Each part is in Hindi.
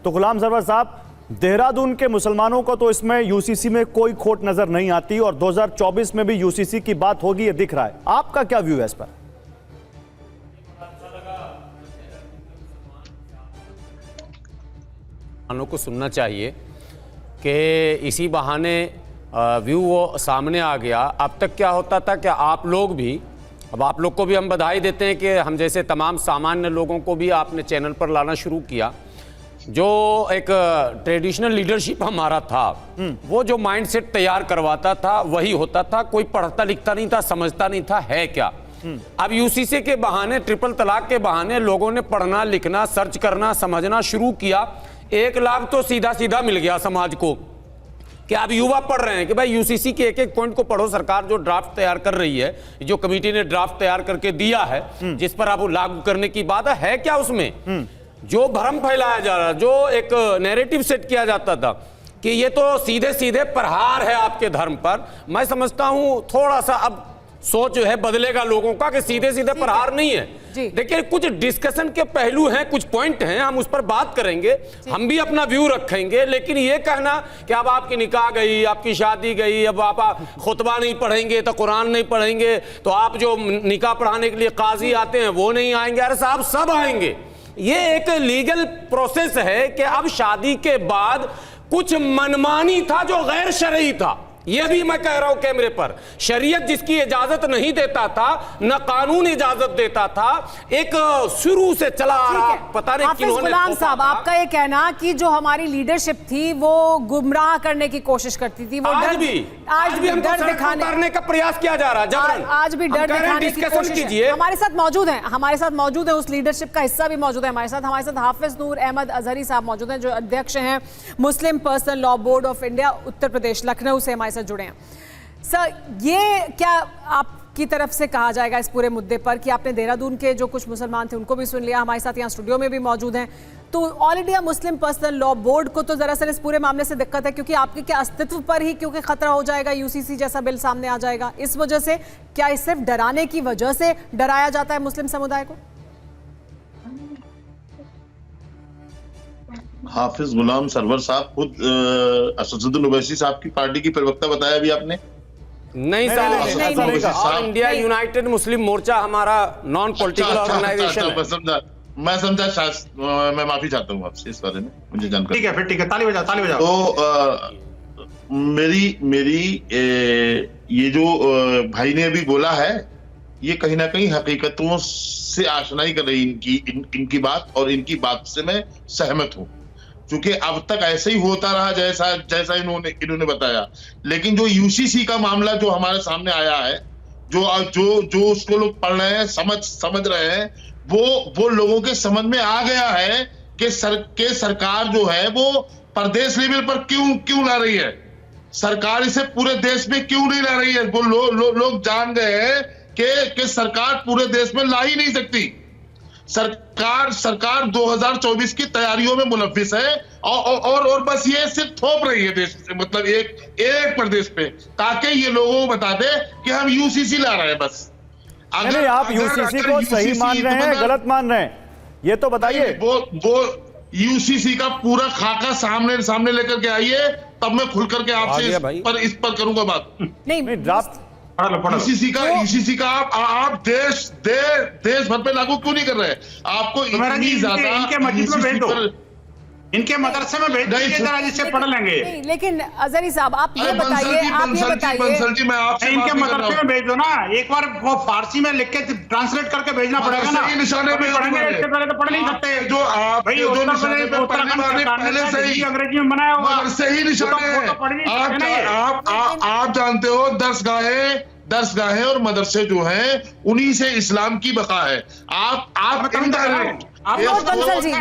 तो गुलाम सरवर साहब, देहरादून के मुसलमानों को तो इसमें यूसीसी में कोई खोट नजर नहीं आती और 2024 में भी यूसीसी की बात होगी ये दिख रहा है। आपका क्या व्यू है इस पर? को सुनना चाहिए कि इसी बहाने व्यू वो सामने आ गया। अब तक क्या होता था कि आप लोग भी, अब आप लोग को भी हम बधाई देते हैं कि हम जैसे तमाम सामान्य लोगों को भी आपने चैनल पर लाना शुरू किया। जो एक ट्रेडिशनल लीडरशिप हमारा था, वो जो माइंडसेट तैयार करवाता था वही होता था। कोई पढ़ता लिखता नहीं था, समझता नहीं था है क्या। अब यूसीसी के बहाने, ट्रिपल तलाक के बहाने लोगों ने पढ़ना लिखना, सर्च करना, समझना शुरू किया। एक लाभ तो सीधा सीधा मिल गया समाज को कि अब युवा पढ़ रहे हैं कि भाई यूसीसी के एक एक पॉइंट को पढ़ो। सरकार जो ड्राफ्ट तैयार कर रही है, जो कमेटी ने ड्राफ्ट तैयार करके दिया है, जिस पर अब लागू करने की बात है क्या उसमें जो भ्रम फैलाया जा रहा है, जो एक नैरेटिव सेट किया जाता था कि ये तो सीधे सीधे प्रहार है आपके धर्म पर, मैं समझता हूं थोड़ा सा अब सोच जो है बदलेगा लोगों का कि सीधे सीधे प्रहार नहीं है। देखिए, कुछ डिस्कशन के पहलू हैं, कुछ पॉइंट हैं, हम उस पर बात करेंगे, हम भी अपना व्यू रखेंगे। लेकिन ये कहना कि अब आपकी निकाह गई, आपकी शादी गई, अब आप खुतबा नहीं पढ़ेंगे तो कुरान नहीं पढ़ेंगे, तो आप जो निकाह पढ़ाने के लिए काजी आते हैं वो नहीं आएंगे। अरे साहब, सब आएंगे। ये एक लीगल प्रोसेस है कि अब शादी के बाद कुछ मनमानी था जो गैर शरई था। ये भी मैं कह रहा हूं कैमरे पर, शरीयत जिसकी इजाजत नहीं देता था, न कानून इजाजत देता था, एक शुरू से चला आ रहा, पता नहीं किन्होंने। गुलाम साहब, आपका ये कहना कि जो हमारी लीडरशिप थी वो गुमराह करने की कोशिश करती थी, वो आज भी डर दिखाने का प्रयास किया जा रहा है। आज भी डर दिखाने की कोशिश कीजिए। हमारे साथ मौजूद है उस लीडरशिप का हिस्सा भी मौजूद है हमारे साथ हाफिज नूर अहमद अजहरी साहब मौजूद हैं, जो अध्यक्ष हैं Muslim personal law board of India Uttar Pradesh Lucknow से हमारे साथ जुड़े हैं। सर, ये क्या आपकी तरफ से कहा जाएगा इस पूरे मुद्दे पर कि आपने देहरादून के जो कुछ मुसलमान थे उनको भी सुन लिया, हमारे साथ यहाँ स्टूडियो में भी मौजूद हैं, तो all India Muslim personal law board को तो दरअसल इस पूरे मामले से दिक्कत है क्योंकि आपके क्या अस्तित्व पर ही क्योंकि खतरा हो जाएगा, यूसीसी जैसा बिल सामने आ जाएगा, इस वजह से क्या इस सिर्फ डराने की वजह से डराया जाता है मुस्लिम समुदाय को? हाफिज गुलाम सरवर साहब खुद असदुद्दीन ओवैसी साहब की पार्टी की प्रवक्ता बताया अभी आपने? नहीं सर, ऑल इंडिया यूनाइटेड मुस्लिम मोर्चा हमारा नॉन पॉलिटिकल ऑर्गेनाइजेशन है। मैं समझा, मैं माफी चाहता हूँ आपसे इस बारे में, मुझे जानकारी। ठीक है, फिर ठीक है, ताली बजाओ। तो मेरी ये जो भाई ने अभी बोला है, ये कहीं ना कहीं हकीकतों से आशनाई कर रही इनकी बात, और इनकी बात से मैं सहमत हूँ, क्योंकि अब तक ऐसे ही होता रहा जैसा इन्होंने बताया। लेकिन जो यूसीसी का मामला जो हमारे सामने आया है, जो उसको लोग पढ़ रहे हैं, समझ रहे हैं, वो लोगों के समझ में आ गया है कि सरकार जो है वो प्रदेश लेवल पर क्यों ला रही है, सरकार इसे पूरे देश में क्यों नहीं ला रही है। वो लोग जान गए हैं कि सरकार पूरे देश में ला ही नहीं सकती। सरकार 2024 की तैयारियों में मुलव्विस है और बस ये सिर्फ थोप रही है देश से, मतलब एक प्रदेश पे, ताकि ये लोगों को बता दे कि हम यूसीसी ला रहे हैं। बस अगर आप यूसीसी को सही मान रहे हैं, गलत मान रहे हैं, ये तो बताइए। वो यूसीसी का पूरा खाका सामने लेकर के आइए, तब मैं खुल करके आपसे इस पर करूंगा बात। नहीं, ड्राफ्ट यूसीसी का आप देश भर पे लागू क्यों नहीं कर रहे? आपको इतनी ज्यादा इनके मदरसे में भेज दीजिए जरा, जिससे पढ़ लेंगे। लेकिन अजहरी साहब, आप ये बताइए इनके मदरसे में भेज दो ना, एक बार वो फारसी में लिख के ट्रांसलेट करके भेजना पड़ेगा ना। निशाने पे इससे पहले तो पढ़ नहीं सकते। जो आप पहले से ही अंग्रेजी में बनाया होगा, सही निशाने हैं। आप जानते हो, दरसगाहें और मदरसे जो हैं, उन्हीं से इस्लाम की बका है। आप विनोद बंसल जी,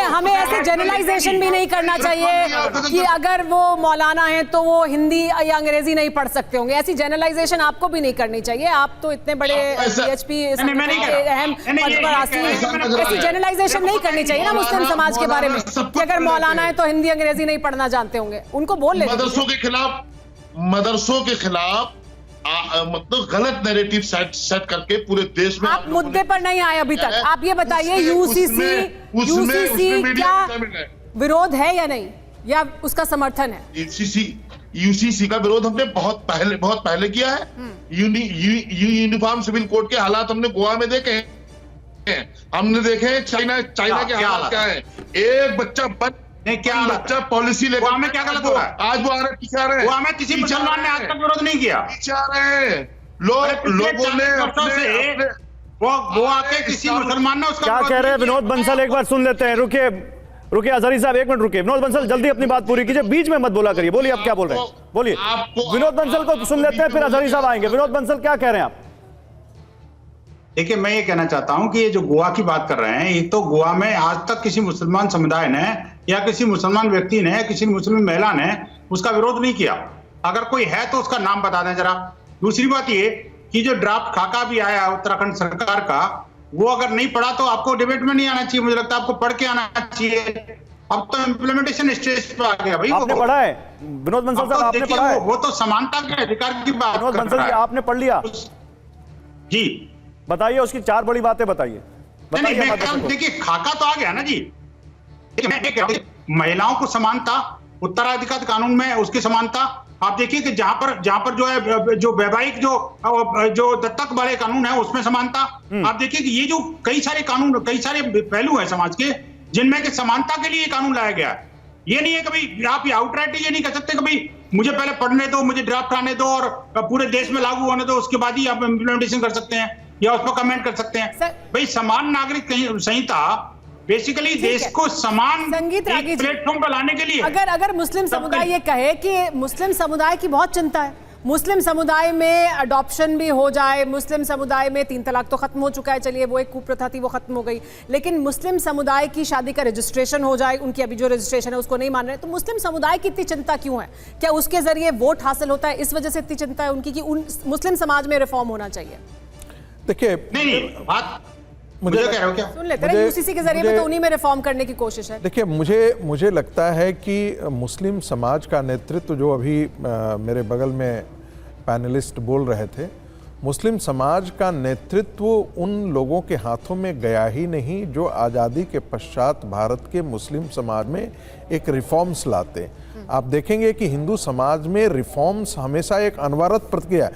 हमें ऐसे जनरलाइजेशन भी नहीं करना चाहिए कि अगर वो मौलाना हैं तो वो हिंदी या अंग्रेजी नहीं पढ़ सकते होंगे। ऐसी जनरलाइजेशन आपको भी नहीं करनी चाहिए। आप तो इतने बड़े पीएचपी अहम पद पर आसीन हैं, ऐसी जनरलाइजेशन नहीं करनी चाहिए ना मुस्लिम समाज के बारे में कि अगर मौलाना है तो हिंदी अंग्रेजी नहीं पढ़ना जानते होंगे। उनको बोल लेते। मदरसों के खिलाफ मतलब गलत नैरेटिव सेट करके पूरे देश में आप मुद्दे पर नहीं आए अभी तक। आप ये बताइए, यूसीसी क्या विरोध है या नहीं, या उसका समर्थन है? यूसीसी का विरोध हमने बहुत पहले किया है। यूनिफॉर्म सिविल कोड के हालात हमने गोवा में देखे हैं, हमने देखे हैं चाइना के हालात क्या है। एक बच्चा बच्चा पॉलिसी लेकर गोवा में क्या गलत हो रहा है? आज वो आ रहे हैं, गोवा में किसी मुसलमान ने आज तक विरोध नहीं किया। पीछे आ रहे हैं लोगों ने अपने वो गोवा के किसी मुसलमान ने उसका क्या कह रहे हैं विनोद बंसल, एक बार सुन लेते हैं। रुकिए अजहरी साहब, एक मिनट रुकिए। विनोद बंसल जल्दी अपनी बात पूरी कीजिए, बीच में मत बोला करिए। बोलिए आप क्या बोल रहे हैं, बोलिए। विनोद बंसल को सुन लेते हैं, फिर अजहरी साहब आएंगे। विनोद बंसल क्या कह रहे हैं आप? देखिए, मैं ये कहना चाहता हूं कि ये जो गोवा की बात कर रहे हैं, ये तो गोवा में आज तक किसी मुसलमान समुदाय ने या किसी मुसलमान व्यक्ति ने, किसी मुस्लिम महिला ने उसका विरोध नहीं किया। अगर कोई है तो उसका नाम बता दें जरा। दूसरी बात ये कि जो ड्राफ्ट खाका भी आया उत्तराखंड सरकार का, वो अगर नहीं पढ़ा तो आपको डिबेट में नहीं आना चाहिए। मुझे लगता है आपको पढ़ के आना चाहिए। अब तो इम्प्लीमेंटेशन स्टेज पे आ गया भाई। आपने पढ़ा है विनोद बंसल साहब? आपने पढ़ा है? वो तो समानता के अधिकार की बात विनोद बंसल जी, आपने पढ़ लिया? जी बताइए, उसकी 4 बड़ी बातें बताइए। देखिए, खाका तो आ गया ना जी। महिलाओं को समानता, उत्तराधिकार कानून में उसकी समानता। आप देखिए कि जहां पर जो है, जो वैवाहिक जो दत्तक वाले कानून है उसमें समानता। आप देखिए कि ये जो कई सारे कानून, कई सारे पहलू हैं समाज के, जिनमें कि समानता के लिए कानून लाया गया है। ये नहीं है कभी आप आउटराइट ये नहीं कह सकते कभी मुझे पहले पढ़ने दो, मुझे ड्राफ्ट आने दो और पूरे देश में लागू होने दो, उसके बाद ही आप इम्प्लीमेंटेशन कर सकते हैं या उस पर कमेंट कर सकते हैं। भाई, समान नागरिक संहिता बेसिकली देश को समान प्लेटफॉर्म पर लाने के लिए। अगर मुस्लिम समुदाय ये कहे कि मुस्लिम समुदाय की बहुत चिंता है, मुस्लिम समुदाय में अडॉप्शन भी हो जाए, मुस्लिम समुदाय में 3 तलाक तो खत्म हो चुका है, चलिए वो एक कुप्रथा थी वो खत्म हो गई, लेकिन मुस्लिम समुदाय की शादी का रजिस्ट्रेशन हो जाए, उनकी अभी जो रजिस्ट्रेशन है उसको नहीं मान रहे, तो मुस्लिम समुदाय की इतनी चिंता क्यों है? क्या उसके जरिए वोट हासिल होता है, इस वजह से इतनी चिंता है उनकी कि मुस्लिम समाज में रिफॉर्म होना चाहिए? देखिए, नहीं बात मुझे कह रहे हो क्या? सुन लेते हैं, यूसीसी के जरिए में तो उन्हीं में रिफॉर्म करने की कोशिश है। देखिए, मुझे लगता है कि मुस्लिम समाज का नेतृत्व, जो अभी मेरे बगल में पैनलिस्ट बोल रहे थे, मुस्लिम समाज का नेतृत्व उन लोगों के हाथों में गया ही नहीं जो आज़ादी के पश्चात भारत के मुस्लिम समाज में एक रिफॉर्म्स लाते। आप देखेंगे कि हिंदू समाज में रिफॉर्म्स हमेशा एक अनवरत प्रक्रिया है।